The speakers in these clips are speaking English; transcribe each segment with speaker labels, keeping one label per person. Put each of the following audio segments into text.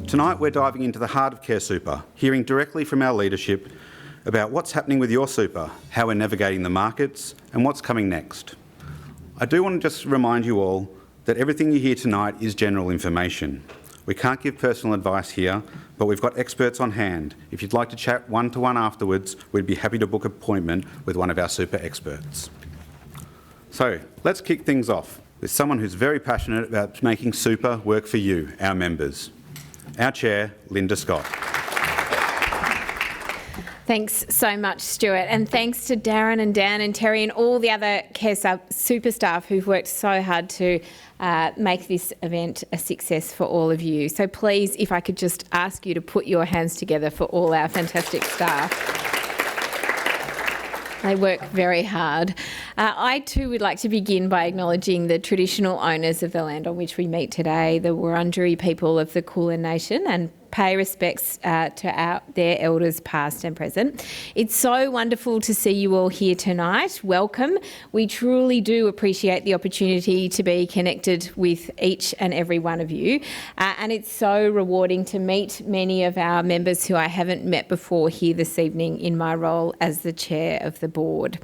Speaker 1: Tonight we're diving into the heart of CareSuper, hearing directly from our leadership about what's happening with your super, how we're navigating the markets and what's coming next. I do want to just remind you all that everything you hear tonight is general information. We can't give personal advice here, but we've got experts on hand. If you'd like to chat one-to-one afterwards, we'd be happy to book an appointment with one of our super experts. So let's kick things off with someone who's very passionate about making super work for you, our members. Our Chair, Linda Scott.
Speaker 2: Thanks so much, Stuart, and thanks to Darren and Dan and Terry and all the other CareSuper staff who've worked so hard to make this event a success for all of you. So please, if I could just ask you to put your hands together for all our fantastic staff. They work very hard. I too would like to begin by acknowledging the traditional owners of the land on which we meet today, the Wurundjeri people of the Kulin Nation, and pay respects to their elders past and present. It's so wonderful to see you all here tonight. Welcome. We truly do appreciate the opportunity to be connected with each and every one of you. And it's so rewarding to meet many of our members who I haven't met before here this evening in my role as the chair of the board.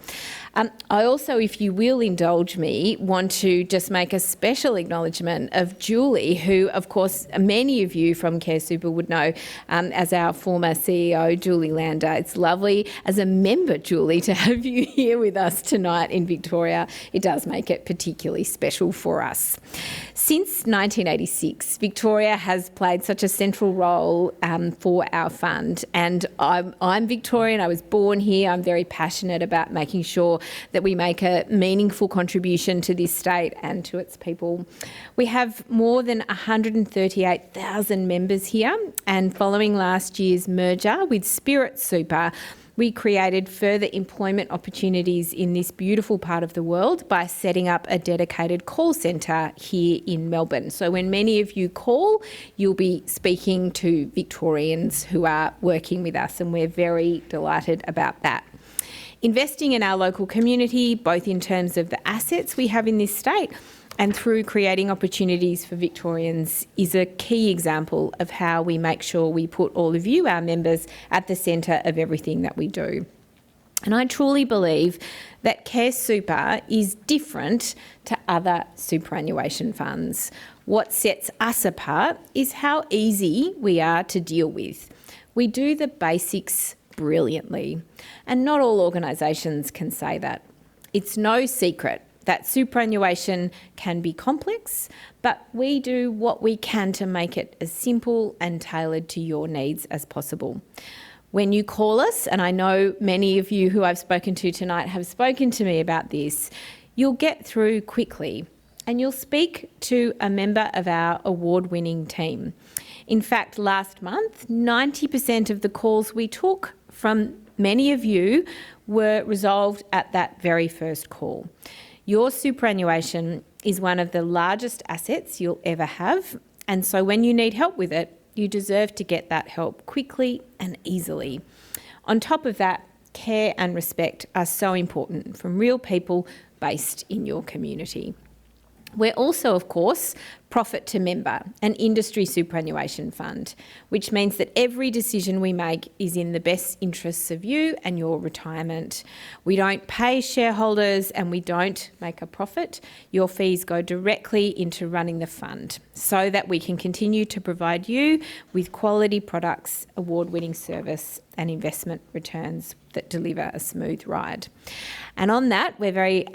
Speaker 2: I also, if you will indulge me, want to just make a special acknowledgement of Julie, who, of course, many of you from CareSuper would know as our former CEO, Julie Lander. It's lovely as a member, Julie, to have you here with us tonight in Victoria. It does make it particularly special for us. Since 1986, Victoria has played such a central role for our fund, and I'm Victorian. I was born here. I'm very passionate about making sure that we make a meaningful contribution to this state and to its people. We have more than 138,000 members here, and following last year's merger with Spirit Super, we created further employment opportunities in this beautiful part of the world by setting up a dedicated call centre here in Melbourne. So when many of you call, you'll be speaking to Victorians who are working with us, and we're very delighted about that. Investing in our local community, both in terms of the assets we have in this state and through creating opportunities for Victorians, is a key example of how we make sure we put all of you, our members, at the centre of everything that we do. And I truly believe that CareSuper is different to other superannuation funds. What sets us apart is how easy we are to deal with. We do the basics brilliantly, and not all organisations can say that. It's no secret that superannuation can be complex, but we do what we can to make it as simple and tailored to your needs as possible. When you call us, and I know many of you who I've spoken to tonight have spoken to me about this, you'll get through quickly and you'll speak to a member of our award-winning team. In fact, last month, 90% of the calls we took from many of you were resolved at that very first call. Your superannuation is one of the largest assets you'll ever have, and so when you need help with it, you deserve to get that help quickly and easily. On top of that, care and respect are so important from real people based in your community. We're also, of course, profit to member, an industry superannuation fund, which means that every decision we make is in the best interests of you and your retirement. We don't pay shareholders and we don't make a profit. Your fees go directly into running the fund so that we can continue to provide you with quality products, award-winning service and investment returns that deliver a smooth ride. And on that, we're very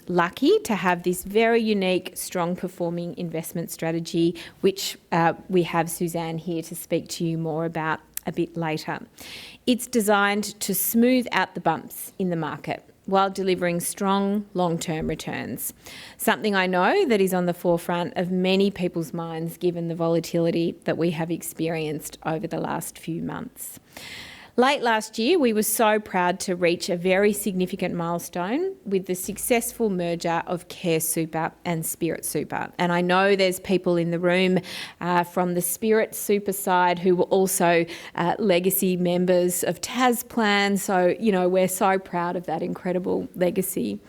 Speaker 2: lucky to have this very unique, strong performing investment strategy, which we have Suzanne here to speak to you more about a bit later. It's designed to smooth out the bumps in the market while delivering strong long-term returns, something I know that is on the forefront of many people's minds given the volatility that we have experienced over the last few months. Late last year, we were so proud to reach a very significant milestone with the successful merger of CareSuper and Spirit Super. And I know there's people in the room from the Spirit Super side who were also legacy members of Tasplan. So, we're so proud of that incredible legacy.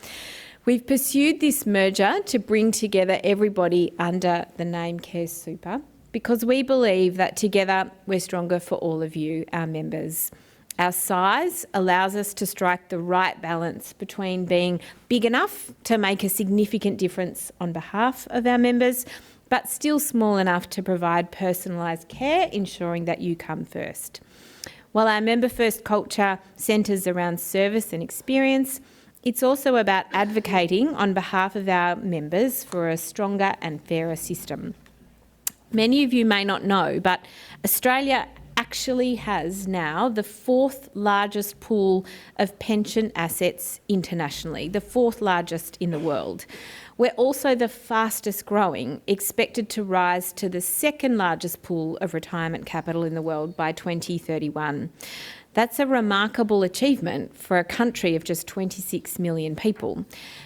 Speaker 2: We've pursued this merger to bring together everybody under the name CareSuper, because we believe that together we're stronger for all of you, our members. Our size allows us to strike the right balance between being big enough to make a significant difference on behalf of our members, but still small enough to provide personalised care, ensuring that you come first. While our member-first culture centres around service and experience, it's also about advocating on behalf of our members for a stronger and fairer system. Many of you may not know, but Australia actually has now the fourth largest pool of pension assets internationally, the fourth largest in the world. We're also the fastest growing, expected to rise to the second largest pool of retirement capital in the world by 2031. That's a remarkable achievement for a country of just 26 million people.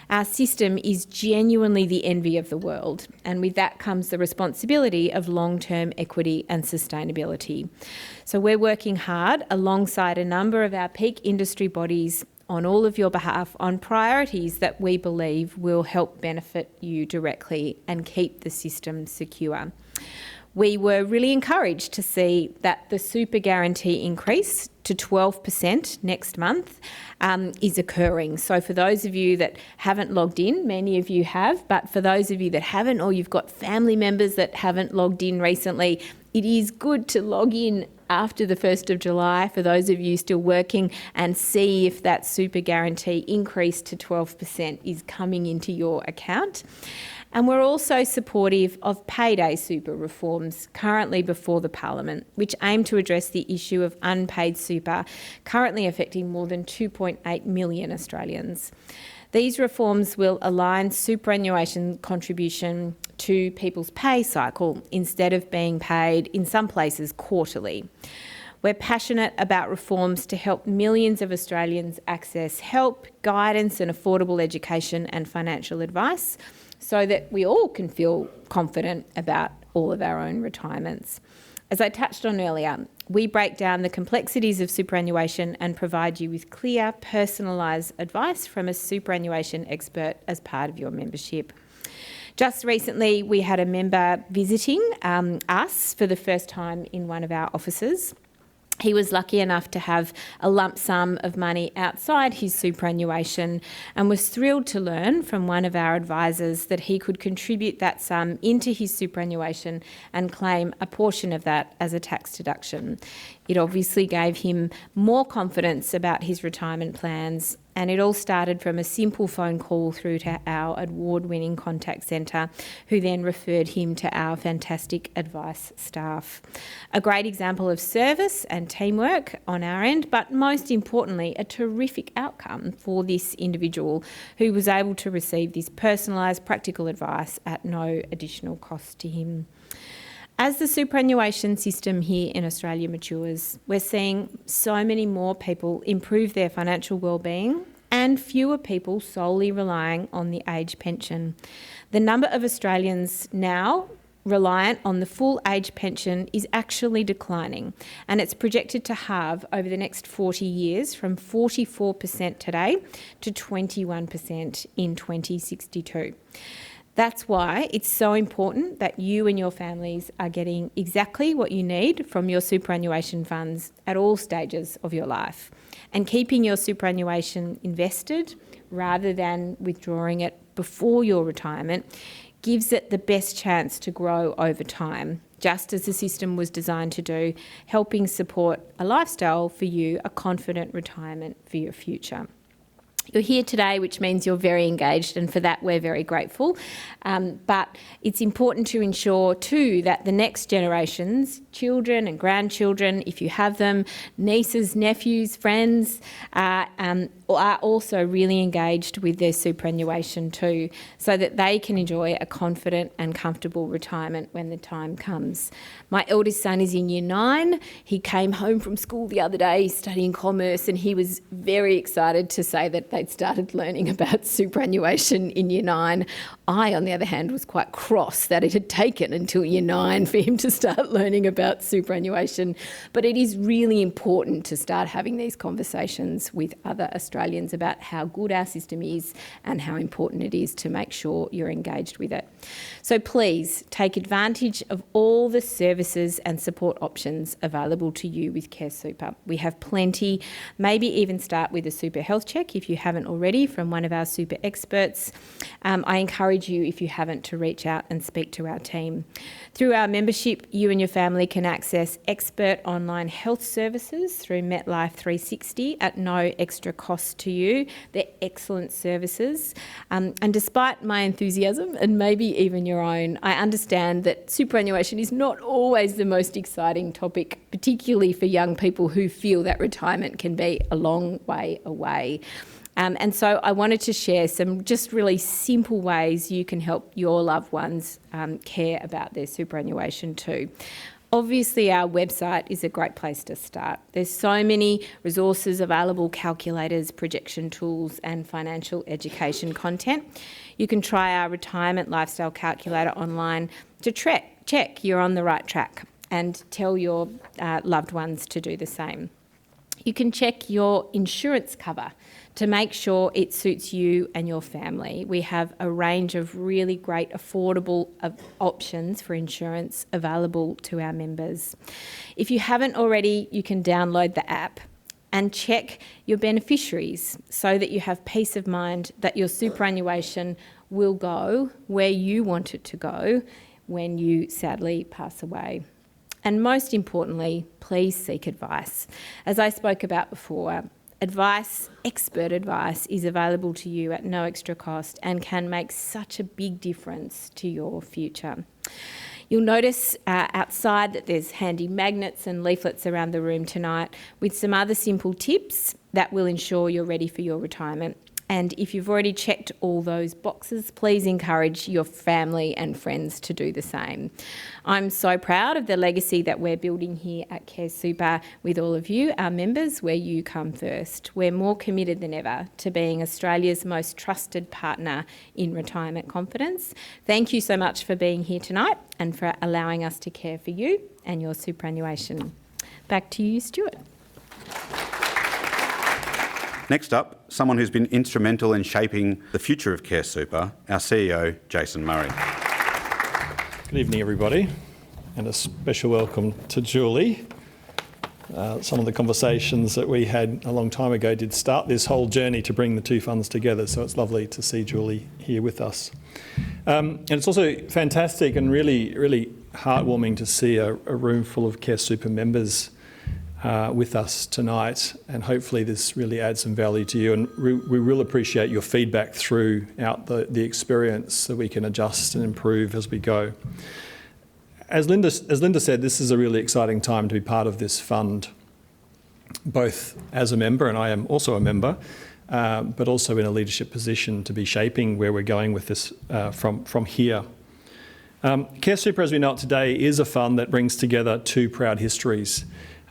Speaker 2: Our system is genuinely the envy of the world, and with that comes the responsibility of long-term equity and sustainability. So we're working hard alongside a number of our peak industry bodies on all of your behalf on priorities that we believe will help benefit you directly and keep the system secure. We were really encouraged to see that the super guarantee increase to 12% next month is occurring. So for those of you that haven't logged in, many of you have, but for those of you that haven't, or you've got family members that haven't logged in recently, it is good to log in after the 1st of July for those of you still working and see if that super guarantee increase to 12% is coming into your account. And we're also supportive of payday super reforms currently before the Parliament, which aim to address the issue of unpaid super currently affecting more than 2.8 million Australians. These reforms will align superannuation contribution to people's pay cycle instead of being paid, in some places, quarterly. We're passionate about reforms to help millions of Australians access help, guidance and affordable education and financial advice, so that we all can feel confident about all of our own retirements. As I touched on earlier, we break down the complexities of superannuation and provide you with clear, personalised advice from a superannuation expert as part of your membership. Just recently, we had a member visiting us for the first time in one of our offices. He was lucky enough to have a lump sum of money outside his superannuation and was thrilled to learn from one of our advisors that he could contribute that sum into his superannuation and claim a portion of that as a tax deduction. It obviously gave him more confidence about his retirement plans, and it all started from a simple phone call through to our award-winning contact centre, who then referred him to our fantastic advice staff. A great example of service and teamwork on our end, but most importantly, a terrific outcome for this individual who was able to receive this personalised, practical advice at no additional cost to him. As the superannuation system here in Australia matures, we're seeing so many more people improve their financial well-being and fewer people solely relying on the age pension. The number of Australians now reliant on the full age pension is actually declining, and it's projected to halve over the next 40 years from 44% today to 21% in 2062. That's why it's so important that you and your families are getting exactly what you need from your superannuation funds at all stages of your life, and keeping your superannuation invested rather than withdrawing it before your retirement gives it the best chance to grow over time, just as the system was designed to do, helping support a lifestyle for you, a confident retirement for your future. You're here today, which means you're very engaged, and for that we're very grateful. But it's important to ensure too that the next generations, children and grandchildren, if you have them, nieces, nephews, friends, are also really engaged with their superannuation too, so that they can enjoy a confident and comfortable retirement when the time comes. My eldest son is in year 9. He came home from school the other day studying commerce, and he was very excited to say that they'd started learning about superannuation in year 9. I, on the other hand, was quite cross that it had taken until year 9 for him to start learning about superannuation. But it is really important to start having these conversations with other Australians about how good our system is and how important it is to make sure you're engaged with it. So please take advantage of all the services and support options available to you with CareSuper. We have plenty. Maybe even start with a super health check if you haven't already from one of our super experts. I encourage you, if you haven't, to reach out and speak to our team. Through our membership, you and your family can access expert online health services through MetLife 360 at no extra cost to you. They're excellent services. And despite my enthusiasm, and maybe even your own, I understand that superannuation is not always the most exciting topic, particularly for young people who feel that retirement can be a long way away. And so I wanted to share some just really simple ways you can help your loved ones care about their superannuation too. Obviously, our website is a great place to start. There's so many resources available, calculators, projection tools, and financial education content. You can try our retirement lifestyle calculator online to check you're on the right track and tell your loved ones to do the same. You can check your insurance cover to make sure it suits you and your family. We have a range of really great affordable options for insurance available to our members. If you haven't already, you can download the app and check your beneficiaries so that you have peace of mind that your superannuation will go where you want it to go when you sadly pass away. And most importantly, please seek advice. As I spoke about before, expert advice is available to you at no extra cost and can make such a big difference to your future. You'll notice outside that there's handy magnets and leaflets around the room tonight with some other simple tips that will ensure you're ready for your retirement. And if you've already checked all those boxes, please encourage your family and friends to do the same. I'm so proud of the legacy that we're building here at CareSuper with all of you, our members, where you come first. We're more committed than ever to being Australia's most trusted partner in retirement confidence. Thank you so much for being here tonight and for allowing us to care for you and your superannuation. Back to you, Stuart.
Speaker 1: Next up, someone who's been instrumental in shaping the future of CareSuper, our CEO, Jason Murray.
Speaker 3: Good evening, everybody, and a special welcome to Julie. Some of the conversations that we had a long time ago did start this whole journey to bring the two funds together, so it's lovely to see Julie here with us. And it's also fantastic and really, really heartwarming to see a room full of CareSuper members with us tonight, and hopefully this really adds some value to you, and we will appreciate your feedback throughout the experience so we can adjust and improve as we go. As Linda said, this is a really exciting time to be part of this fund, both as a member, and I am also a member, but also in a leadership position to be shaping where we're going with this from here. CareSuper, as we know it today, is a fund that brings together two proud histories.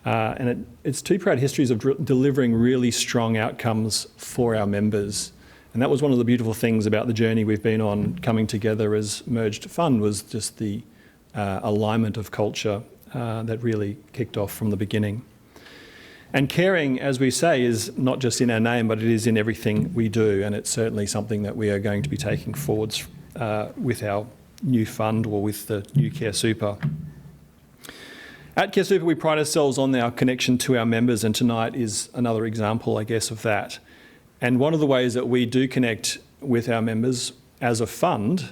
Speaker 3: And it's two proud histories of delivering really strong outcomes for our members. And that was one of the beautiful things about the journey we've been on coming together as merged fund, was just the alignment of culture that really kicked off from the beginning. And caring, as we say, is not just in our name, but it is in everything we do. And it's certainly something that we are going to be taking forwards with our new fund or with the new CareSuper. At CareSuper, we pride ourselves on our connection to our members, and tonight is another example, I guess, of that. And one of the ways that we do connect with our members as a fund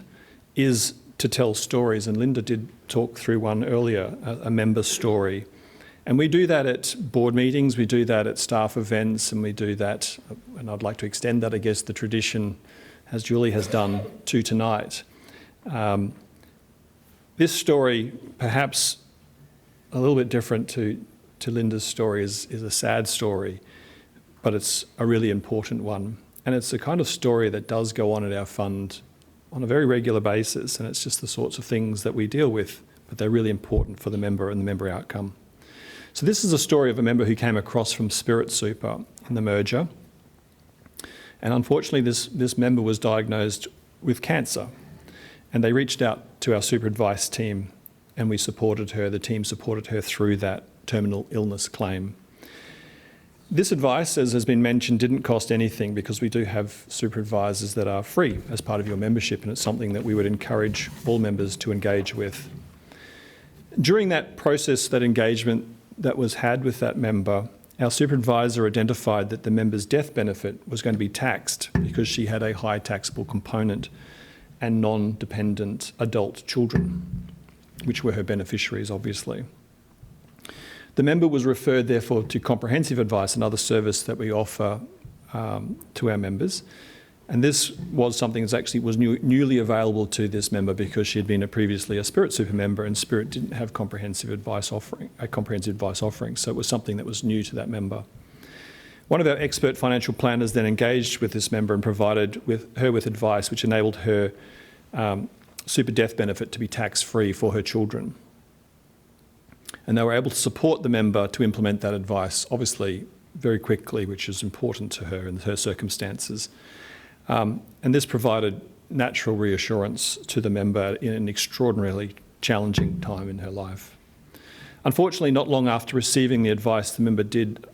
Speaker 3: is to tell stories, and Linda did talk through one earlier, a member story. And we do that at board meetings, we do that at staff events, and we do that, and I'd like to extend that, I guess, the tradition, as Julie has done, to tonight. This story, perhaps a little bit different to Linda's story, is a sad story, but it's a really important one. And it's the kind of story that does go on at our fund on a very regular basis, and it's just the sorts of things that we deal with, but they're really important for the member and the member outcome. So this is a story of a member who came across from CareSuper in the merger. And unfortunately, this member was diagnosed with cancer. And they reached out to our super advice team, and we supported her. The team supported her through that terminal illness claim. This advice, as has been mentioned, didn't cost anything because we do have super advisors that are free as part of your membership, and it's something that we would encourage all members to engage with. During that process, that engagement that was had with that member, our super advisor identified that the member's death benefit was going to be taxed because she had a high taxable component and non-dependent adult children, which were her beneficiaries, obviously. The member was referred, therefore, to comprehensive advice, another service that we offer to our members. And this was something that actually was newly available to this member because she had been previously a Spirit Super member, and Spirit didn't have a comprehensive advice offering. So it was something that was new to that member. One of our expert financial planners then engaged with this member and provided her with advice which enabled her super death benefit to be tax-free for her children. And they were able to support the member to implement that advice, obviously very quickly, which is important to her and her circumstances. And this provided natural reassurance to the member in an extraordinarily challenging time in her life. Unfortunately, not long after receiving the advice, the member did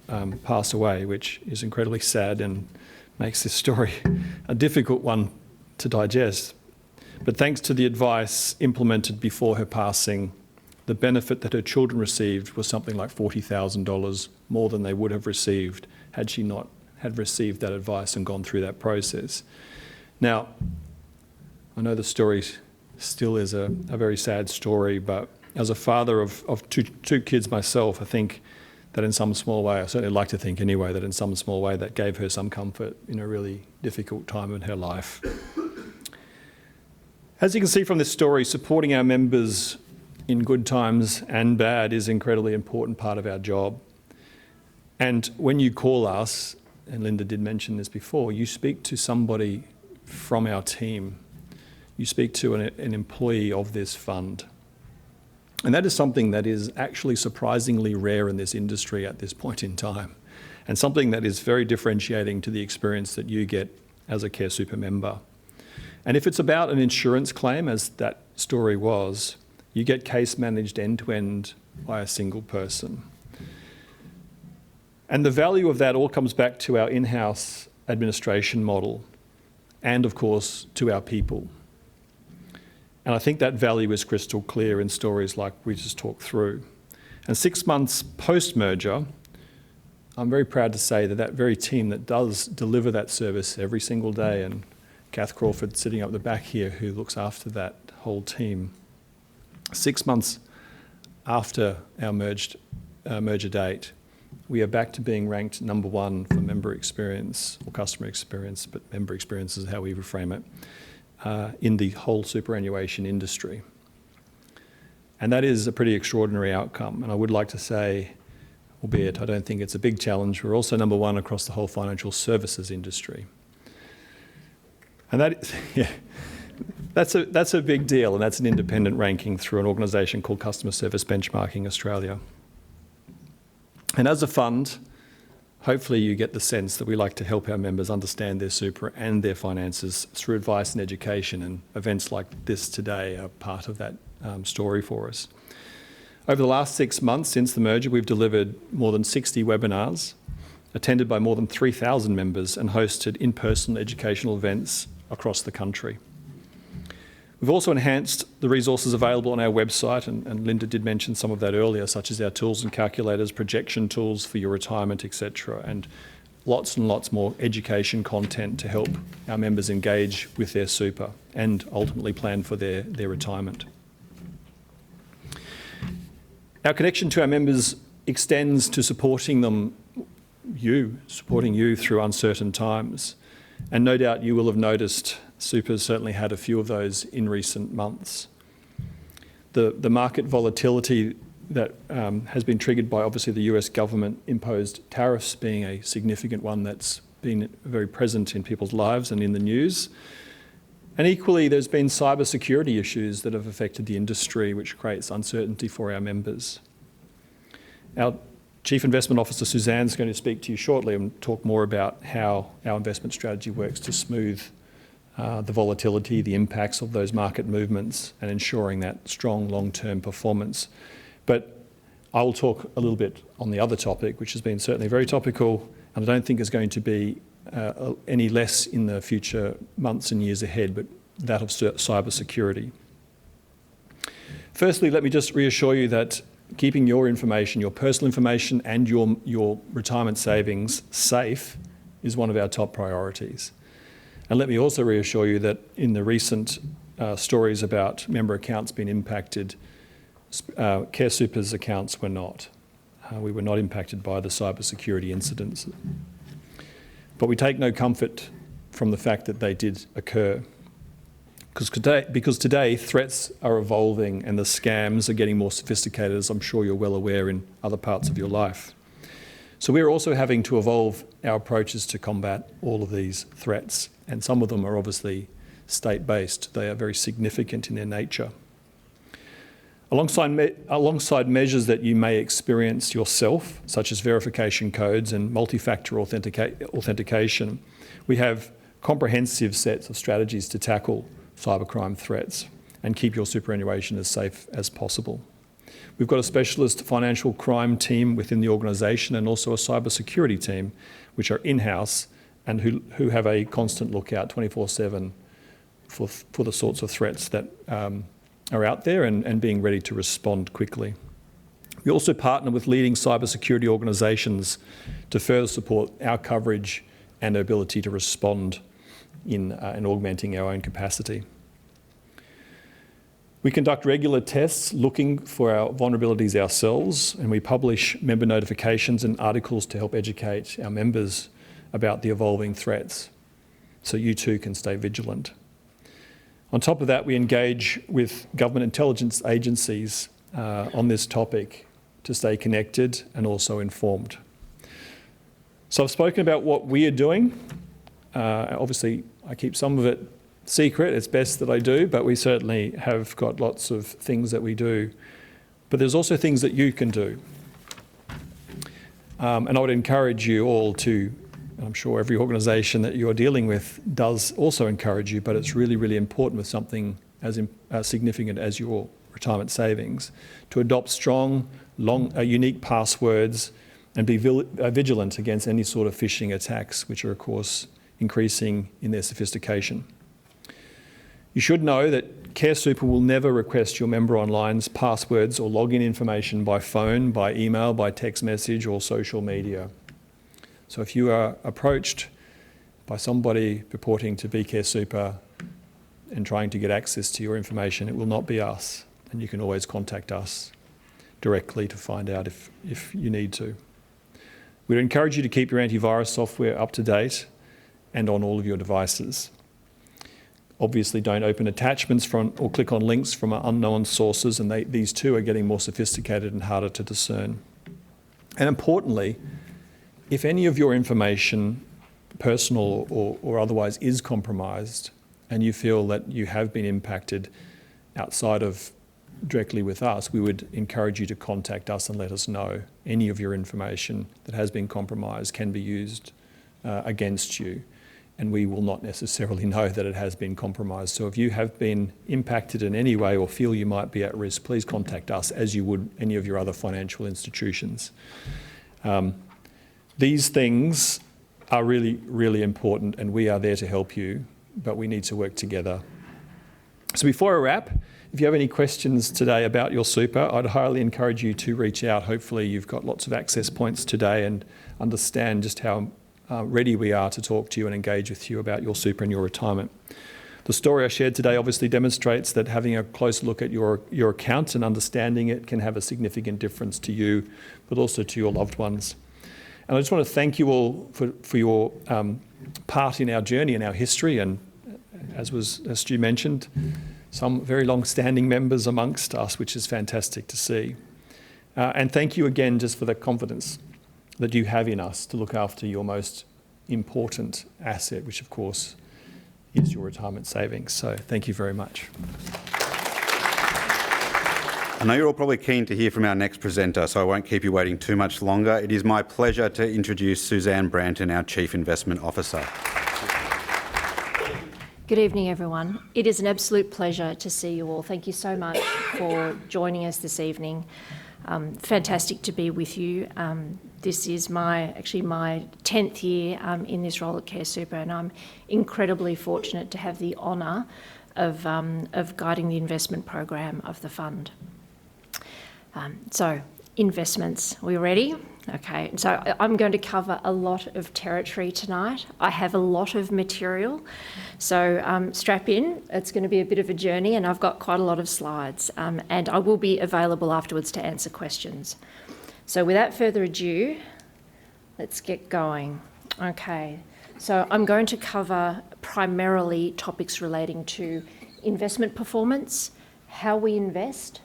Speaker 3: pass away, which is incredibly sad and makes this story a difficult one to digest. But thanks to the advice implemented before her passing, the benefit that her children received was something like $40,000 more than they would have received had she not had received that advice and gone through that process. Now, I know the story still is a very sad story, but as a father of two kids myself, I think that in some small way, I certainly like to think anyway, that in some small way that gave her some comfort in a really difficult time in her life. As you can see from this story, supporting our members in good times and bad is an incredibly important part of our job. And when you call us, and Linda did mention this before, you speak to somebody from our team. You speak to an employee of this fund. And that is something that is actually surprisingly rare in this industry at this point in time, and something that is very differentiating to the experience that you get as a CareSuper member. And if it's about an insurance claim, as that story was, you get case managed end-to-end by a single person. And the value of that all comes back to our in-house administration model and, of course, to our people. And I think that value is crystal clear in stories like we just talked through. And 6 months post-merger, I'm very proud to say that that very team that does deliver that service every single day, and Kath Crawford sitting up the back here who looks after that whole team, 6 months after our merger date, we are back to being ranked number one for member experience, or customer experience, but member experience is how we reframe it, in the whole superannuation industry. And that is a pretty extraordinary outcome. And I would like to say, albeit I don't think it's a big challenge, we're also number one across the whole financial services industry. And that, yeah, that's a big deal, and that's an independent ranking through an organisation called Customer Service Benchmarking Australia. And as a fund, hopefully you get the sense that we like to help our members understand their super and their finances through advice and education, and events like this today are part of that story for us. Over the last 6 months since the merger, we've delivered more than 60 webinars, attended by more than 3,000 members, and hosted in-person educational events across the country. We've also enhanced the resources available on our website, and Linda did mention some of that earlier, such as our tools and calculators, projection tools for your retirement, etc., and lots and lots more education content to help our members engage with their super and ultimately plan for their retirement. Our connection to our members extends to supporting you through uncertain times. And no doubt you will have noticed Super's certainly had a few of those in recent months. The market volatility that has been triggered by obviously the US government imposed tariffs being a significant one that's been very present in people's lives and in the news. And equally, there's been cybersecurity issues that have affected the industry, which creates uncertainty for our members. Our Chief Investment Officer, Suzanne, is going to speak to you shortly and talk more about how our investment strategy works to smooth the volatility, the impacts of those market movements, and ensuring that strong long-term performance. But I will talk a little bit on the other topic, which has been certainly very topical, and I don't think is going to be any less in the future months and years ahead, but that of cybersecurity. Firstly, let me just reassure you that keeping your information, your personal information and your retirement savings safe is one of our top priorities. And let me also reassure you that in the recent stories about member accounts being impacted, CareSuper's accounts were not. We were not impacted by the cybersecurity incidents. But we take no comfort from the fact that they did occur. Because today threats are evolving and the scams are getting more sophisticated, as I'm sure you're well aware in other parts of your life. So we're also having to evolve our approaches to combat all of these threats, and some of them are obviously state-based. They are very significant in their nature. Alongside measures that you may experience yourself, such as verification codes and multi-factor authentication, we have comprehensive sets of strategies to tackle cybercrime threats and keep your superannuation as safe as possible. We've got a specialist financial crime team within the organisation and also a cybersecurity team, which are in-house and who have a constant lookout 24/7 for the sorts of threats that are out there and being ready to respond quickly. We also partner with leading cybersecurity organisations to further support our coverage and our ability to respond in augmenting our own capacity. We conduct regular tests looking for our vulnerabilities ourselves, and we publish member notifications and articles to help educate our members about the evolving threats, so you too can stay vigilant. On top of that, we engage with government intelligence agencies on this topic to stay connected and also informed. So I've spoken about what we are doing. Obviously, I keep some of it secret. It's best that I do, but we certainly have got lots of things that we do. But there's also things that you can do. And I would encourage you all to, and I'm sure every organisation that you're dealing with does also encourage you, but it's really, really important with something as significant as your retirement savings, to adopt strong, unique passwords and be vigilant against any sort of phishing attacks, which are, of course, increasing in their sophistication. You should know that CareSuper will never request your member online's passwords or login information by phone, by email, by text message or social media. So if you are approached by somebody purporting to be CareSuper and trying to get access to your information, it will not be us, and you can always contact us directly to find out if you need to. We'd encourage you to keep your antivirus software up to date and on all of your devices. Obviously, don't open attachments from or click on links from unknown sources, and these too are getting more sophisticated and harder to discern. And importantly, if any of your information, personal or otherwise, is compromised and you feel that you have been impacted outside of directly with us, we would encourage you to contact us and let us know. Any of your information that has been compromised can be used against you, and we will not necessarily know that it has been compromised. So if you have been impacted in any way or feel you might be at risk, please contact us as you would any of your other financial institutions. These things are really, really important, and we are there to help you, but we need to work together. So before I wrap, if you have any questions today about your super, I'd highly encourage you to reach out. Hopefully you've got lots of access points today and understand just how ready we are to talk to you and engage with you about your super and your retirement. The story I shared today obviously demonstrates that having a close look at your accounts and understanding it can have a significant difference to you, but also to your loved ones. And I just want to thank you all for your part in our journey and our history, and as Stu mentioned, some very long-standing members amongst us, which is fantastic to see. And thank you again just for the confidence that you have in us to look after your most important asset, which of course is your retirement savings. So thank you very much.
Speaker 1: I know you're all probably keen to hear from our next presenter, so I won't keep you waiting too much longer. It is my pleasure to introduce Suzanne Branton, our Chief Investment Officer.
Speaker 4: Good evening, everyone. It is an absolute pleasure to see you all. Thank you so much for joining us this evening. Fantastic to be with you. This is my 10th year in this role at CareSuper, and I'm incredibly fortunate to have the honour of guiding the investment program of the fund. So, investments, are we ready? Okay, so I'm going to cover a lot of territory tonight. I have a lot of material, so strap in. It's going to be a bit of a journey, and I've got quite a lot of slides, and I will be available afterwards to answer questions. So without further ado, let's get going. Okay, so I'm going to cover primarily topics relating to investment performance, how we invest,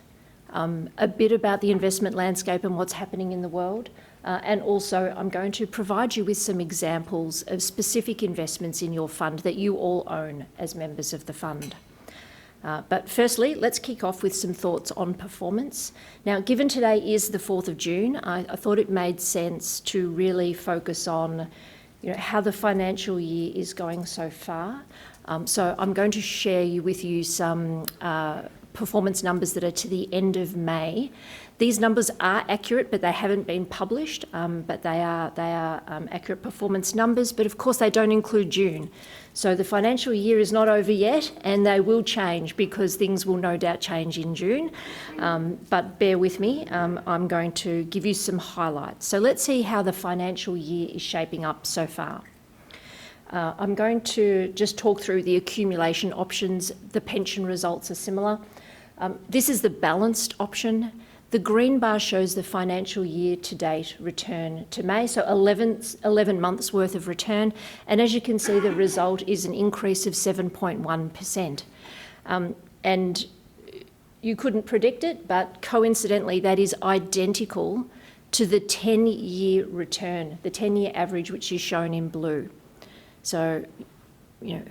Speaker 4: a bit about the investment landscape and what's happening in the world, and also I'm going to provide you with some examples of specific investments in your fund that you all own as members of the fund. But firstly, let's kick off with some thoughts on performance. Now, given today is the 4th of June, I thought it made sense to really focus on how the financial year is going so far. So I'm going to share with you some performance numbers that are to the end of May. These numbers are accurate, but they haven't been published, but they are accurate performance numbers, but of course they don't include June. So the financial year is not over yet, and they will change because things will no doubt change in June. But bear with me, I'm going to give you some highlights. So let's see how the financial year is shaping up so far. I'm going to just talk through the accumulation options. The pension results are similar. This is the balanced option. The green bar shows the financial year to date return to May, so 11 months worth of return. And as you can see, the result is an increase of 7.1%. And you couldn't predict it, but coincidentally, that is identical to the 10-year return, the 10-year average, which is shown in blue. So,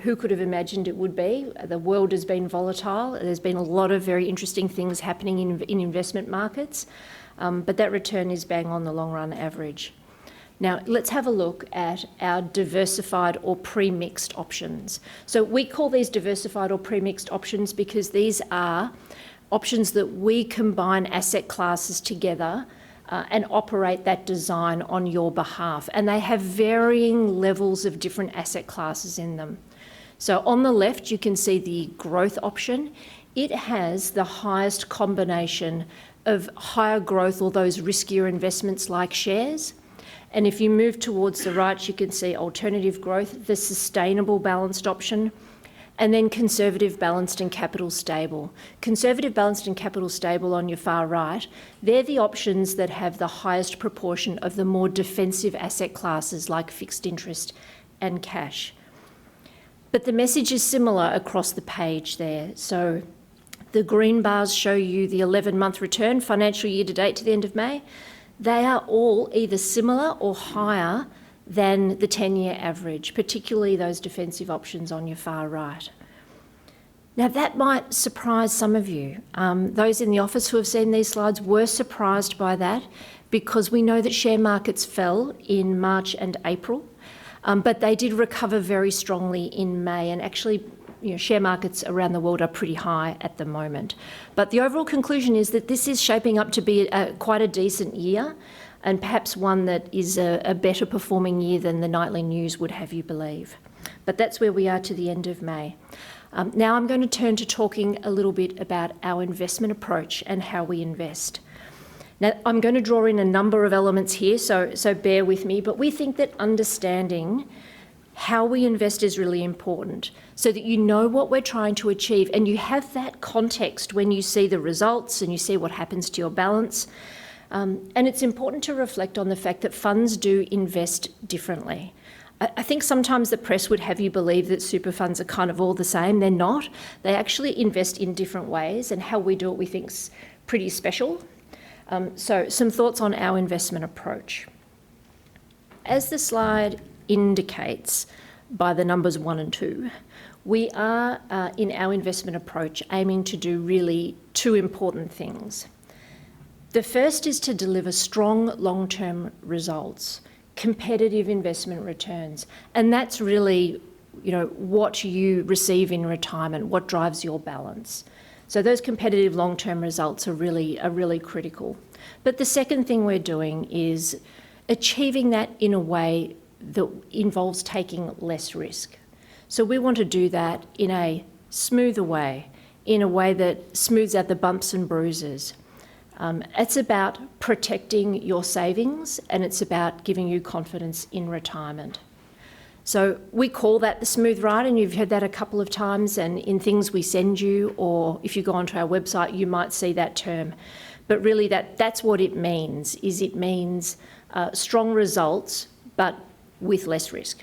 Speaker 4: who could have imagined it would be? The world has been volatile. There's been a lot of very interesting things happening in investment markets, but that return is bang on the long run average. Now, let's have a look at our diversified or pre-mixed options. So we call these diversified or pre-mixed options because these are options that we combine asset classes together and operate that design on your behalf. And they have varying levels of different asset classes in them. So on the left, you can see the growth option. It has the highest combination of higher growth or those riskier investments like shares. And if you move towards the right, you can see alternative growth, the sustainable balanced option, and then conservative, balanced and capital stable. Conservative, balanced and capital stable on your far right, they're the options that have the highest proportion of the more defensive asset classes like fixed interest and cash. But the message is similar across the page there. So the green bars show you the 11-month return, financial year to date to the end of May. They are all either similar or higher than the 10-year average, particularly those defensive options on your far right. Now that might surprise some of you. Those in the office who have seen these slides were surprised by that because we know that share markets fell in March and April, but they did recover very strongly in May, and actually share markets around the world are pretty high at the moment. But the overall conclusion is that this is shaping up to be quite a decent year, and perhaps one that is a better performing year than the nightly news would have you believe. But that's where we are to the end of May. Now I'm going to turn to talking a little bit about our investment approach and how we invest. Now I'm going to draw in a number of elements here, so bear with me, but we think that understanding how we invest is really important so that you know what we're trying to achieve and you have that context when you see the results and you see what happens to your balance. And it's important to reflect on the fact that funds do invest differently. I think sometimes the press would have you believe that super funds are kind of all the same. They're not. They actually invest in different ways, and how we do it we think's pretty special. So some thoughts on our investment approach. As the slide indicates by the numbers 1 and 2, we are in our investment approach aiming to do really 2 important things. The first is to deliver strong long-term results, competitive investment returns, and that's really, what you receive in retirement, what drives your balance. So those competitive long-term results are really critical. But the second thing we're doing is achieving that in a way that involves taking less risk. So we want to do that in a smoother way, in a way that smooths out the bumps and bruises. It's about protecting your savings, and it's about giving you confidence in retirement. So we call that the smooth ride, and you've heard that a couple of times, and in things we send you, or if you go onto our website, you might see that term. But really that's what it means, is it means strong results, but with less risk.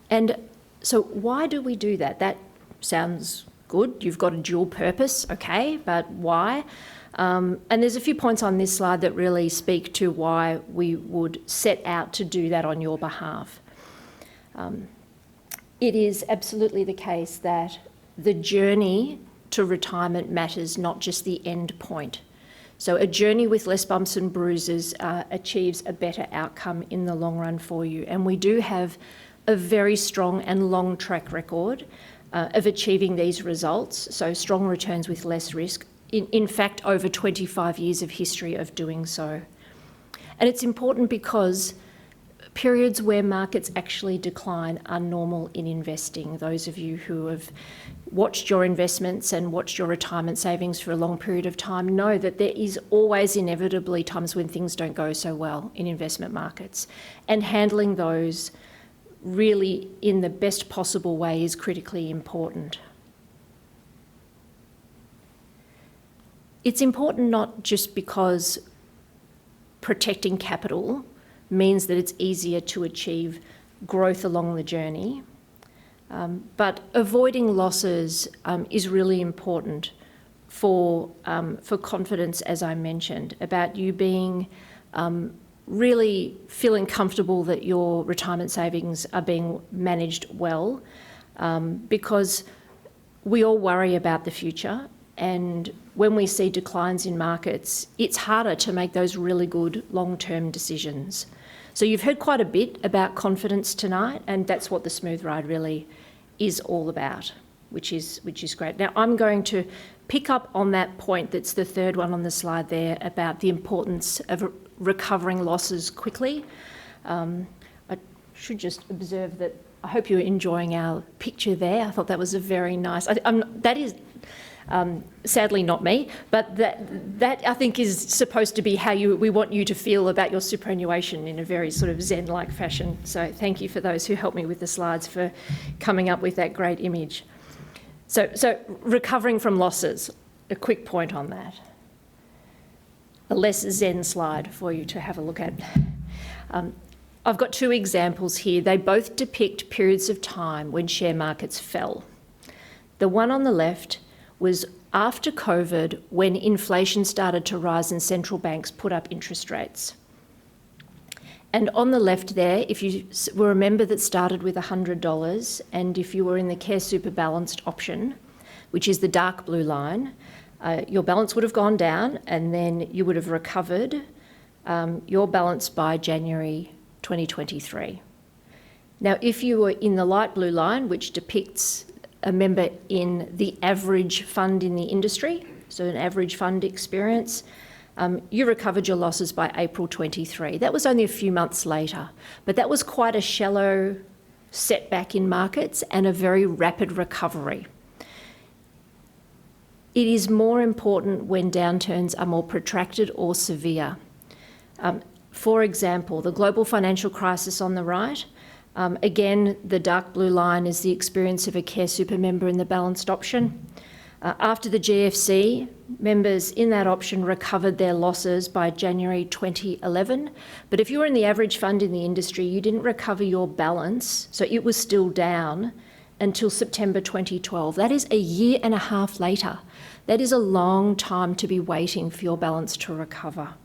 Speaker 4: And so why do we do that? That sounds good. You've got a dual purpose, okay, but why? And there's a few points on this slide that really speak to why we would set out to do that on your behalf. It is absolutely the case that the journey to retirement matters, not just the end point. So a journey with less bumps and bruises achieves a better outcome in the long run for you. And we do have a very strong and long track record of achieving these results, so strong returns with less risk. In fact, over 25 years of history of doing so. And it's important because periods where markets actually decline are normal in investing. Those of you who have watched your investments and watched your retirement savings for a long period of time know that there is always inevitably times when things don't go so well in investment markets. And handling those really in the best possible way is critically important. It's important not just because protecting capital means that it's easier to achieve growth along the journey, but avoiding losses is really important for confidence, as I mentioned, about you being really feeling comfortable that your retirement savings are being managed well, because we all worry about the future. And when we see declines in markets, it's harder to make those really good long-term decisions. So you've heard quite a bit about confidence tonight, and that's what the smooth ride really is all about, which is great. Now I'm going to pick up on that point that's the third one on the slide there about the importance of recovering losses quickly. I should just observe that I hope you're enjoying our picture there. I thought that was a very nice... that is... sadly not me, but that I think is supposed to be how we want you to feel about your superannuation in a very sort of Zen-like fashion. So thank you for those who helped me with the slides for coming up with that great image. So recovering from losses, a quick point on that. A less Zen slide for you to have a look at. I've got 2 examples here. They both depict periods of time when share markets fell. The one on the left was after COVID, when inflation started to rise and central banks put up interest rates. And on the left there, if you were a member that started with $100, and if you were in the CareSuper balanced option, which is the dark blue line, your balance would have gone down, and then you would have recovered your balance by January 2023. Now, if you were in the light blue line, which depicts a member in the average fund in the industry, so an average fund experience, you recovered your losses by April 23. That was only a few months later, but that was quite a shallow setback in markets and a very rapid recovery. It is more important when downturns are more protracted or severe. For example, the global financial crisis on the right. Again, the dark blue line is the experience of a CareSuper member in the balanced option. After the GFC, members in that option recovered their losses by January 2011. But if you were in the average fund in the industry, you didn't recover your balance, so it was still down until September 2012. That is a year and a half later. That is a long time to be waiting for your balance to recover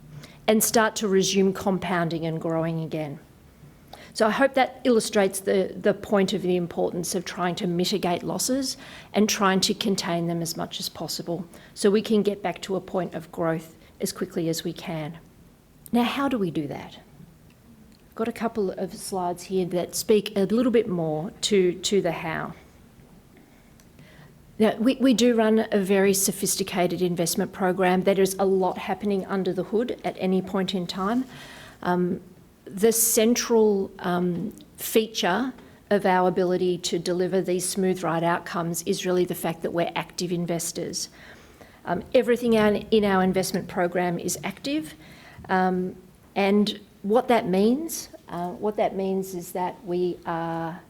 Speaker 4: and start to resume compounding and growing again. So I hope that illustrates the point of the importance of trying to mitigate losses and trying to contain them as much as possible so we can get back to a point of growth as quickly as we can. Now, how do we do that? I've got a couple of slides here that speak a little bit more to the how. Now, we do run a very sophisticated investment program. There is a lot happening under the hood at any point in time. The central feature of our ability to deliver these smooth ride outcomes is really the fact that we're active investors. Everything in our investment program is active, and what that means is that we are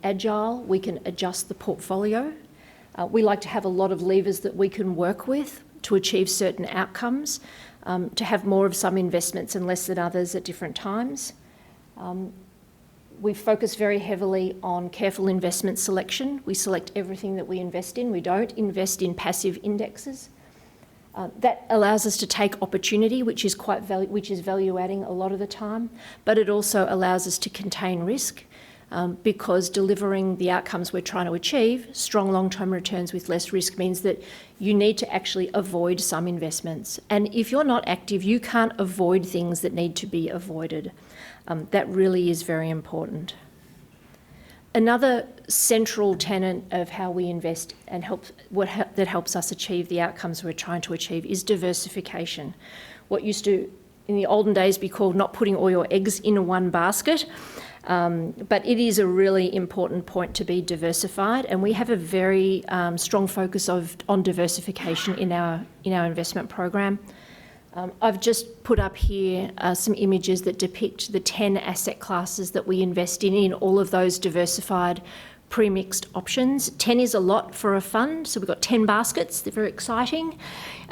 Speaker 4: agile. We can adjust the portfolio. We like to have a lot of levers that we can work with to achieve certain outcomes. To have more of some investments and less than others at different times. We focus very heavily on careful investment selection. We select everything that we invest in. We don't invest in passive indexes. That allows us to take opportunity, which is value adding a lot of the time, but it also allows us to contain risk. Because delivering the outcomes we're trying to achieve, strong long-term returns with less risk, means that you need to actually avoid some investments. And if you're not active, you can't avoid things that need to be avoided. That really is very important. Another central tenet of how we invest and that helps us achieve the outcomes we're trying to achieve is diversification. What used to, in the olden days, be called not putting all your eggs in one basket. But it is a really important point to be diversified, and we have a very strong focus on diversification in our investment program. I've just put up here some images that depict the 10 asset classes that we invest in all of those diversified pre-mixed options. 10 is a lot for a fund, so we've got 10 baskets. They're very exciting.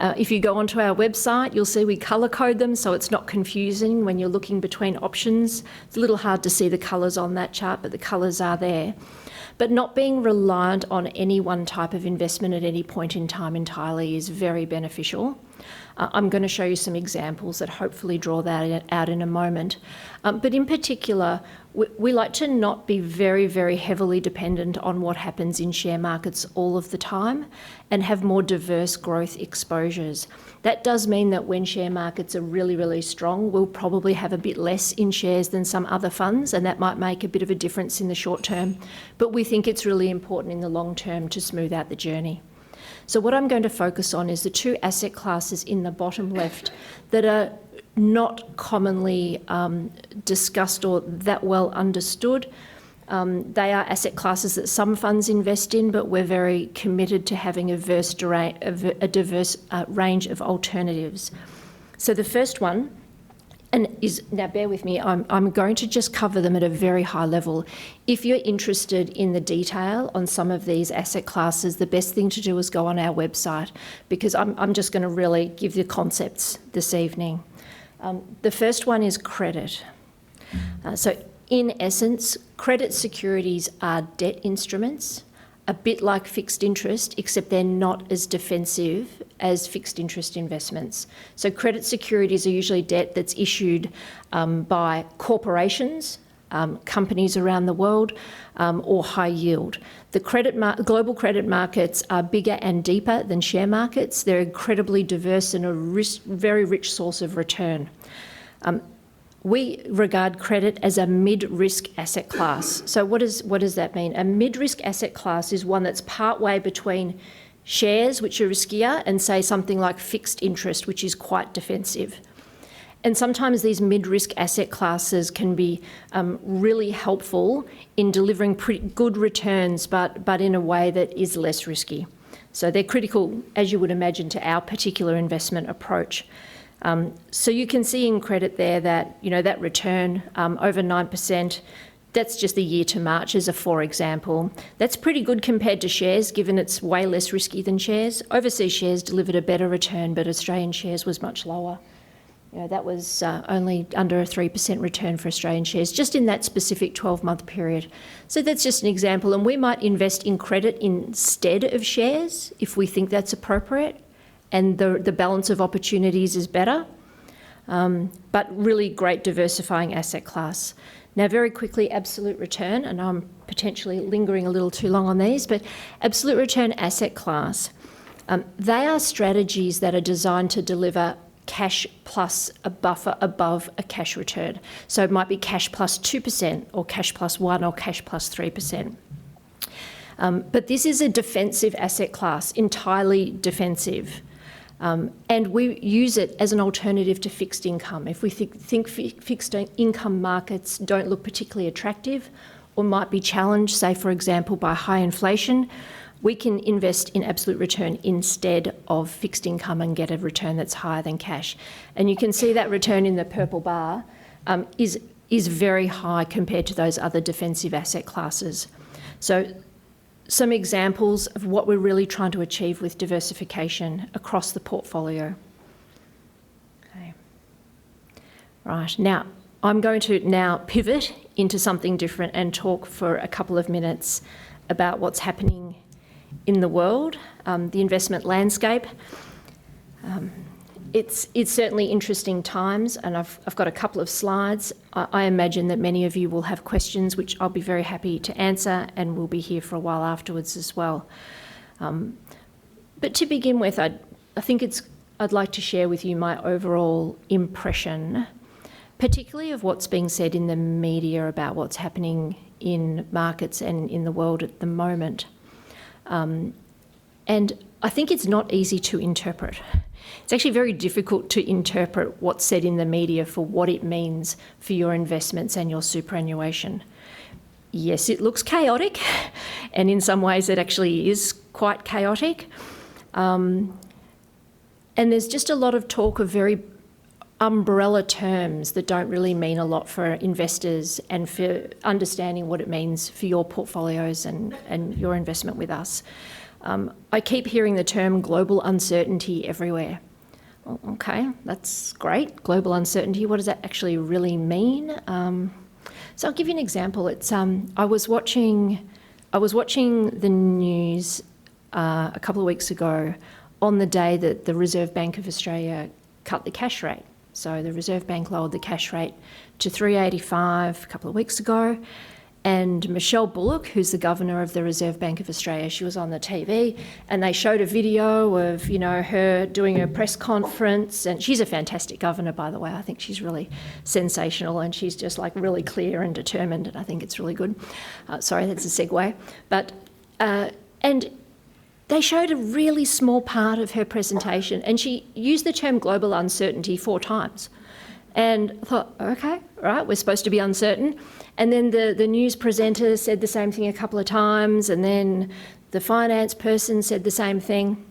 Speaker 4: If you go onto our website, you'll see we colour code them so it's not confusing when you're looking between options. It's a little hard to see the colours on that chart, but the colours are there. But not being reliant on any one type of investment at any point in time entirely is very beneficial. I'm going to show you some examples that hopefully draw that out in a moment. But in particular, we like to not be very, very heavily dependent on what happens in share markets all of the time and have more diverse growth exposures. That does mean that when share markets are really, really strong, we'll probably have a bit less in shares than some other funds, and that might make a bit of a difference in the short term. But we think it's really important in the long term to smooth out the journey. So what I'm going to focus on is the two asset classes in the bottom left that are not commonly discussed or that well understood. They are asset classes that some funds invest in, but we're very committed to having a diverse range of alternatives. So the first one, now bear with me, I'm going to just cover them at a very high level. If you're interested in the detail on some of these asset classes, the best thing to do is go on our website, because I'm just going to really give the concepts this evening. The first one is credit. So in essence, credit securities are debt instruments, a bit like fixed interest, except they're not as defensive as fixed interest investments. So credit securities are usually debt that's issued by corporations, companies around the world, or high yield. The global credit markets are bigger and deeper than share markets. They're incredibly diverse and a very rich source of return. We regard credit as a mid-risk asset class. So what does that mean? A mid-risk asset class is one that's partway between shares, which are riskier, and say something like fixed interest, which is quite defensive. And sometimes these mid-risk asset classes can be really helpful in delivering pretty good returns, but in a way that is less risky. So they're critical, as you would imagine, to our particular investment approach. So you can see in credit there that, that return over 9%, that's just the year to March as a for example. That's pretty good compared to shares, given it's way less risky than shares. Overseas shares delivered a better return, but Australian shares was much lower. That was only under a 3% return for Australian shares, just in that specific 12-month period. So that's just an example, and we might invest in credit instead of shares if we think that's appropriate and the balance of opportunities is better, but really great diversifying asset class. Now, very quickly, absolute return, and I'm potentially lingering a little too long on these, but absolute return asset class, they are strategies that are designed to deliver cash plus a buffer above a cash return. So it might be cash plus 2% or cash plus 1 or cash plus 3%. But this is a defensive asset class, entirely defensive. And we use it as an alternative to fixed income. If we think fixed income markets don't look particularly attractive or might be challenged, say, for example, by high inflation, we can invest in absolute return instead of fixed income and get a return that's higher than cash. And you can see that return in the purple bar is very high compared to those other defensive asset classes. So some examples of what we're really trying to achieve with diversification across the portfolio. Okay. Right, now I'm going to now pivot into something different and talk for a couple of minutes about what's happening in the world, the investment landscape. It's certainly interesting times, and I've got a couple of slides. I imagine that many of you will have questions, which I'll be very happy to answer, and we'll be here for a while afterwards as well. But to begin with, I'd like to share with you my overall impression, particularly of what's being said in the media about what's happening in markets and in the world at the moment. And I think it's not easy to interpret. It's actually very difficult to interpret what's said in the media for what it means for your investments and your superannuation. Yes, it looks chaotic, and in some ways it actually is quite chaotic. And there's just a lot of talk of very umbrella terms that don't really mean a lot for investors and for understanding what it means for your portfolios and your investment with us. I keep hearing the term global uncertainty everywhere. Well, okay, that's great. Global uncertainty, what does that actually really mean? So I'll give you an example. It's I was watching the news a couple of weeks ago on the day that the Reserve Bank of Australia cut the cash rate. So the Reserve Bank lowered the cash rate to 3.85 a couple of weeks ago. And Michelle Bullock, who's the governor of the Reserve Bank of Australia, she was on the TV and they showed a video of, her doing a press conference. And she's a fantastic governor, by the way. I think she's really sensational and she's just really clear and determined. And I think it's really good. Sorry, that's a segue. But, and they showed a really small part of her presentation and she used the term global uncertainty 4 times. And I thought, okay, right, we're supposed to be uncertain. And then the news presenter said the same thing a couple of times, and then the finance person said the same thing.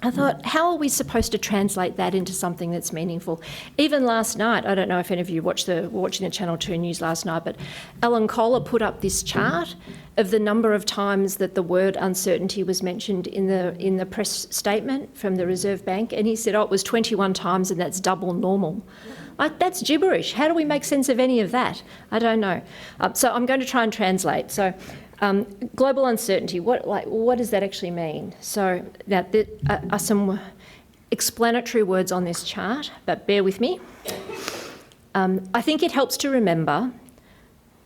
Speaker 4: I thought, how are we supposed to translate that into something that's meaningful? Even last night, I don't know if any of you were watching the Channel 2 news last night, but Alan Kohler put up this chart of the number of times that the word uncertainty was mentioned in the press statement from the Reserve Bank, and he said, it was 21 times and that's double normal. That's gibberish. How do we make sense of any of that? I don't know. So I'm going to try and translate. So global uncertainty, what does that actually mean? So now there are some explanatory words on this chart, but bear with me. I think it helps to remember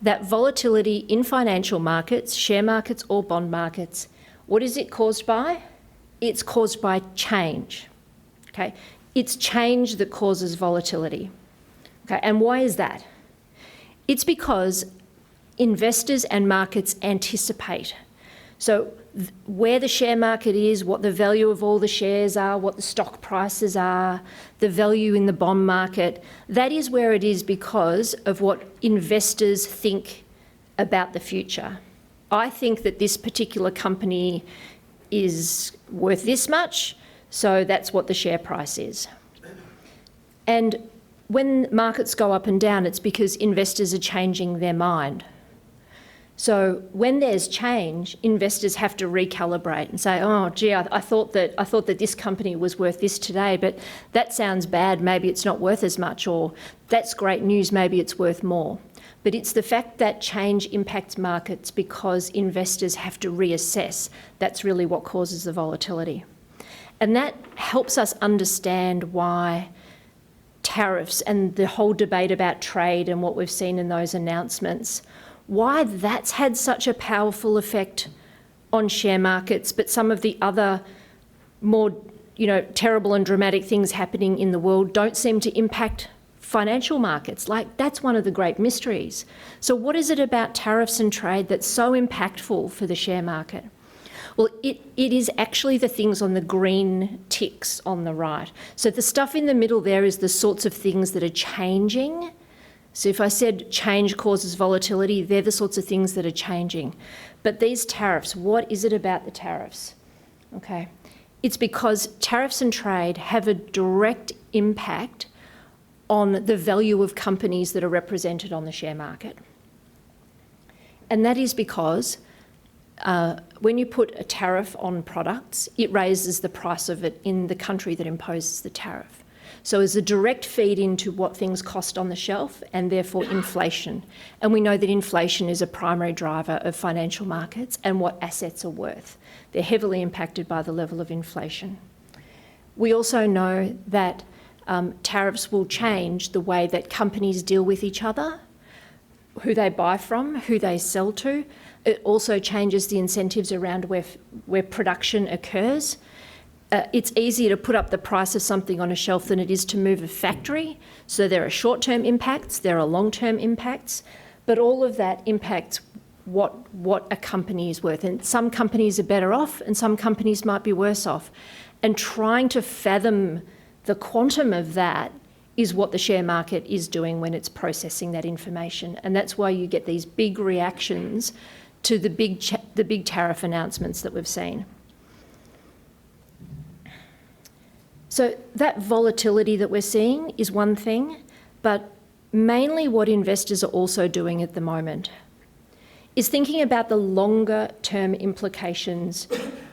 Speaker 4: that volatility in financial markets, share markets or bond markets, what is it caused by? It's caused by change. Okay? It's change that causes volatility. Okay, and why is that? It's because investors and markets anticipate. So where the share market is, what the value of all the shares are, what the stock prices are, the value in the bond market, that is where it is because of what investors think about the future. I think that this particular company is worth this much, so that's what the share price is. And when markets go up and down, it's because investors are changing their mind. So when there's change, investors have to recalibrate and say, oh, gee, I thought that this company was worth this today, but that sounds bad, maybe it's not worth as much, or that's great news, maybe it's worth more. But it's the fact that change impacts markets because investors have to reassess. That's really what causes the volatility. And that helps us understand why tariffs and the whole debate about trade and what we've seen in those announcements, why that's had such a powerful effect on share markets, but some of the other more, terrible and dramatic things happening in the world don't seem to impact financial markets. Like, that's one of the great mysteries. So what is it about tariffs and trade that's so impactful for the share market? Well, it is actually the things on the green ticks on the right. So the stuff in the middle there is the sorts of things that are changing. So if I said change causes volatility, they're the sorts of things that are changing. But these tariffs, what is it about the tariffs? Okay, it's because tariffs and trade have a direct impact on the value of companies that are represented on the share market. And that is because when you put a tariff on products, it raises the price of it in the country that imposes the tariff. So as a direct feed into what things cost on the shelf and therefore inflation. And we know that inflation is a primary driver of financial markets and what assets are worth. They're heavily impacted by the level of inflation. We also know that tariffs will change the way that companies deal with each other, who they buy from, who they sell to. It also changes the incentives around where production occurs. It's easier to put up the price of something on a shelf than it is to move a factory. So there are short-term impacts, there are long-term impacts, but all of that impacts what a company is worth. And some companies are better off and some companies might be worse off. And trying to fathom the quantum of that is what the share market is doing when it's processing that information. And that's why you get these big reactions to the big tariff announcements that we've seen. So that volatility that we're seeing is one thing, but mainly what investors are also doing at the moment is thinking about the longer term implications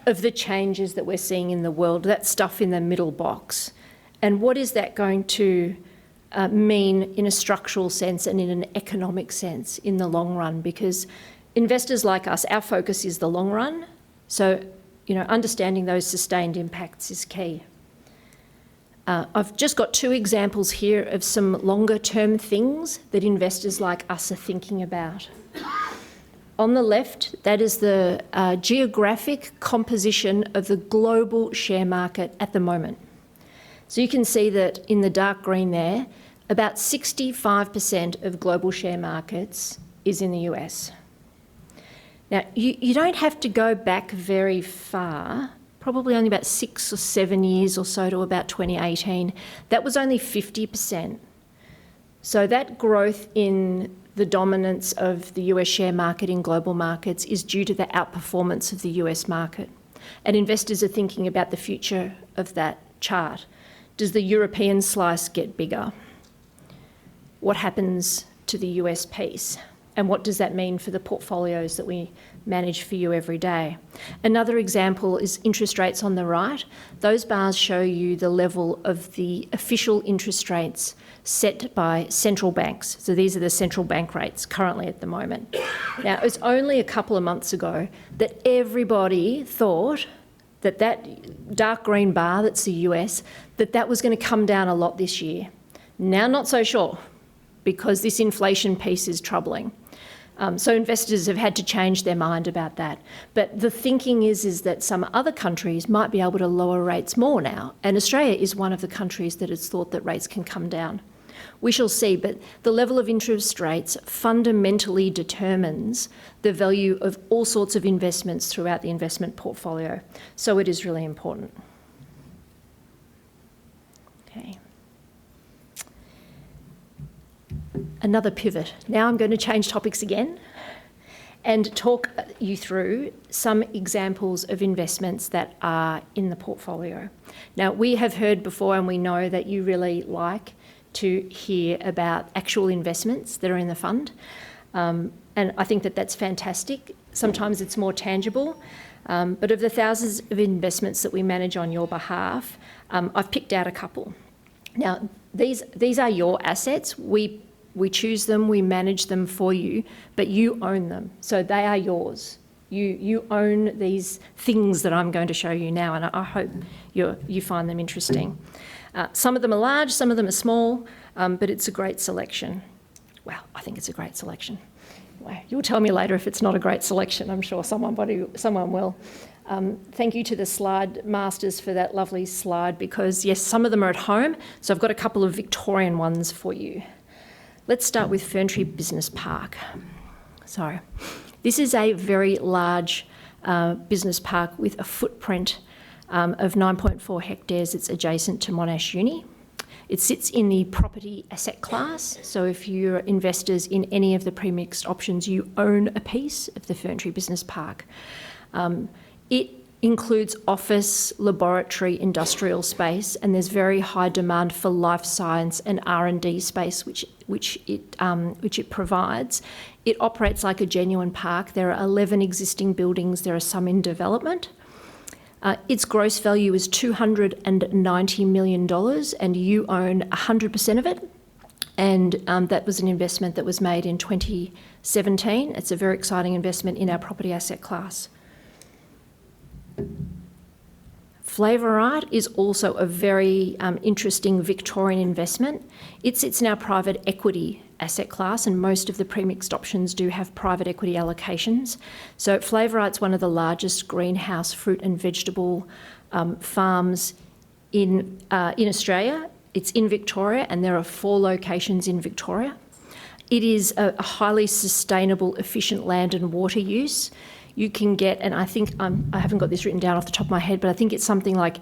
Speaker 4: of the changes that we're seeing in the world, that stuff in the middle box. And what is that going to mean in a structural sense and in an economic sense in the long run? Because investors like us, our focus is the long run. So, understanding those sustained impacts is key. I've just got two examples here of some longer term things that investors like us are thinking about. On the left, that is the geographic composition of the global share market at the moment. So you can see that in the dark green there, about 65% of global share markets is in the US. Now, you don't have to go back very far, probably only about 6 or 7 years or so to about 2018. That was only 50%. So that growth in the dominance of the US share market in global markets is due to the outperformance of the US market. And investors are thinking about the future of that chart. Does the European slice get bigger? What happens to the US piece? And what does that mean for the portfolios that we manage for you every day? Another example is interest rates on the right. Those bars show you the level of the official interest rates set by central banks. So these are the central bank rates currently at the moment. Now, it was only a couple of months ago that everybody thought that dark green bar, that's the US, that was going to come down a lot this year. Now, not so sure, because this inflation piece is troubling. So investors have had to change their mind about that. But the thinking is that some other countries might be able to lower rates more now. And Australia is one of the countries that has thought that rates can come down. We shall see, but the level of interest rates fundamentally determines the value of all sorts of investments throughout the investment portfolio. So it is really important. Okay. Another pivot. Now I'm going to change topics again. and talk you through some examples of investments that are in the portfolio. Now, we have heard before and we know that you really like to hear about actual investments that are in the fund. And I think that that's fantastic. Sometimes it's more tangible. But of the thousands of investments that we manage on your behalf, I've picked out a couple. Now, these are your assets. We choose them, we manage them for you, but you own them. So they are yours. You own these things that I'm going to show you now, and I hope you find them interesting. Some of them are large, some of them are small, but it's a great selection. Well, I think it's a great selection. Well, you'll tell me later if it's not a great selection. I'm sure someone will. Thank you to the slide masters for that lovely slide, because yes, some of them are at home, so I've got a couple of Victorian ones for you. Let's start with Ferntree Business Park. So this is a very large business park with a footprint of 9.4 hectares. It's adjacent to Monash Uni. It sits in the property asset class, so if you're investors in any of the premixed options, you own a piece of the Ferntree Business Park. It includes office, laboratory, industrial space, and there's very high demand for life science and R&D space, which it provides. It operates like a genuine park. There are 11 existing buildings. There are some in development. Its gross value is $290 million, and you own 100% of it. And that was an investment that was made in 2017. It's a very exciting investment in our property asset class. Flavorite is also a very interesting Victorian investment. It sits in our private equity asset class, and most of the premixed options do have private equity allocations. So Flavorite's one of the largest greenhouse fruit and vegetable farms in Australia. It's in Victoria, and there are 4 locations in Victoria. It is a highly sustainable, efficient land and water use. You can get, and I think, I haven't got this written down off the top of my head, but I think it's something like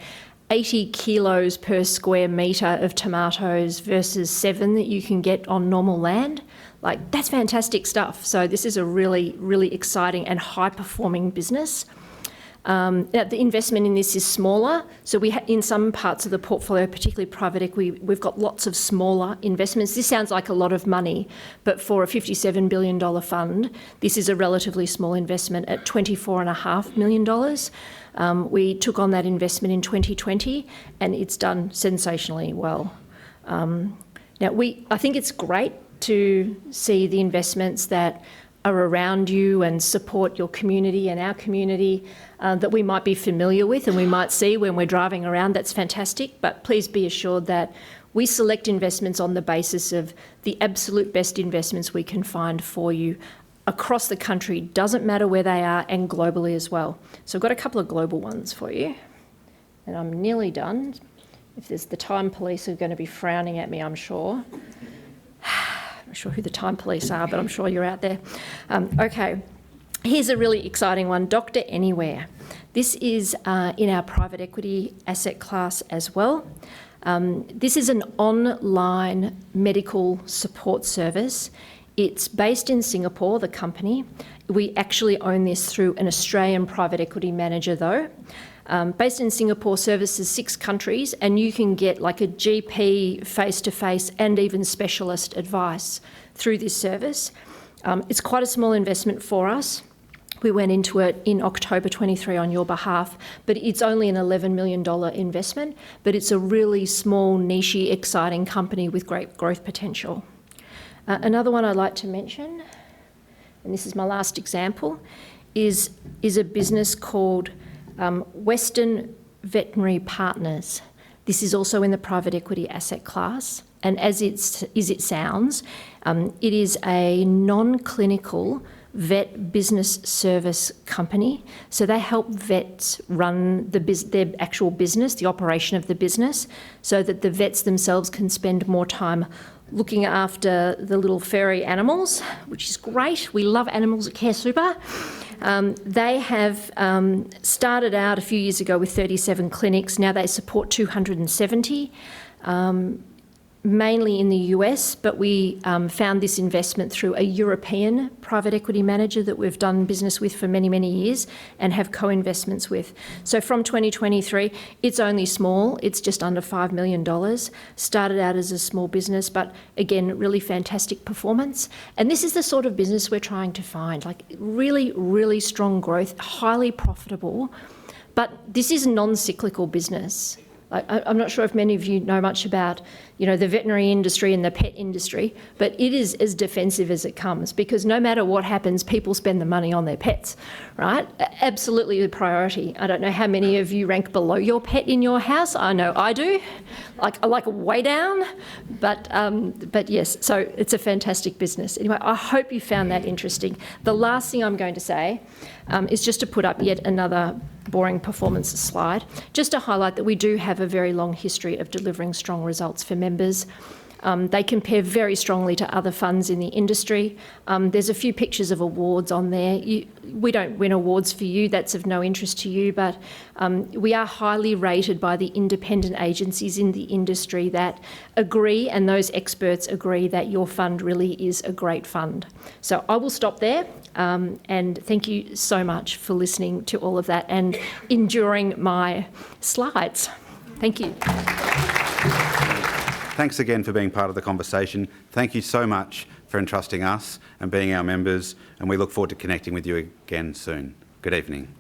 Speaker 4: 80 kilos per square metre of tomatoes versus 7 that you can get on normal land. Like, that's fantastic stuff. So this is a really, really exciting and high-performing business. The investment in this is smaller. So in some parts of the portfolio, particularly private equity, we've got lots of smaller investments. This sounds like a lot of money, but for a $57 billion fund, this is a relatively small investment at $24.5 million. We took on that investment in 2020, and it's done sensationally well. Now, I think it's great to see the investments that are around you and support your community and our community that we might be familiar with and we might see when we're driving around. That's fantastic, but please be assured that we select investments on the basis of the absolute best investments we can find for you across the country, doesn't matter where they are, and globally as well. So I've got a couple of global ones for you, and I'm nearly done. If there's the time police are going to be frowning at me, I'm sure. I'm not sure who the time police are, but I'm sure you're out there. Okay, here's a really exciting one, Doctor Anywhere. This is in our private equity asset class as well. This is an online medical support service. It's based in Singapore, the company. We actually own this through an Australian private equity manager though. Based in Singapore, services 6 countries, and you can get like a GP face-to-face and even specialist advice through this service. It's quite a small investment for us. We went into it in October 23 on your behalf, but it's only an $11 million investment, but it's a really small, niche-y, exciting company with great growth potential. Another one I'd like to mention, and this is my last example, is a business called Western Veterinary Partners. This is also in the private equity asset class, and as it sounds, it is a non-clinical vet business service company. So they help vets run their actual business, the operation of the business, so that the vets themselves can spend more time looking after the little furry animals, which is great. We love animals at CareSuper. They have started out a few years ago with 37 clinics. Now they support 270. mainly in the US, but we found this investment through a European private equity manager that we've done business with for many, many years and have co-investments with. So from 2023, it's only small. It's just under $5 million. Started out as a small business, but again, really fantastic performance. And this is the sort of business we're trying to find, like really, really strong growth, highly profitable. But this is a non-cyclical business. I'm not sure if many of you know much about, the veterinary industry and the pet industry, but it is as defensive as it comes, because no matter what happens, people spend the money on their pets, right? Absolutely the priority. I don't know how many of you rank below your pet in your house. I know I do, like way down, but yes, so it's a fantastic business. Anyway, I hope you found that interesting. The last thing I'm going to say is just to put up yet another boring performance slide, just to highlight that we do have a very long history of delivering strong results for members. They compare very strongly to other funds in the industry. There's a few pictures of awards on there. We don't win awards for you, that's of no interest to you, but we are highly rated by the independent agencies in the industry that agree, and those experts agree, that your fund really is a great fund. So I will stop there, and thank you so much for listening to all of that and enduring my slides. Thank you.
Speaker 1: Thanks again for being part of the conversation. Thank you so much for entrusting us and being our members, and we look forward to connecting with you again soon. Good evening.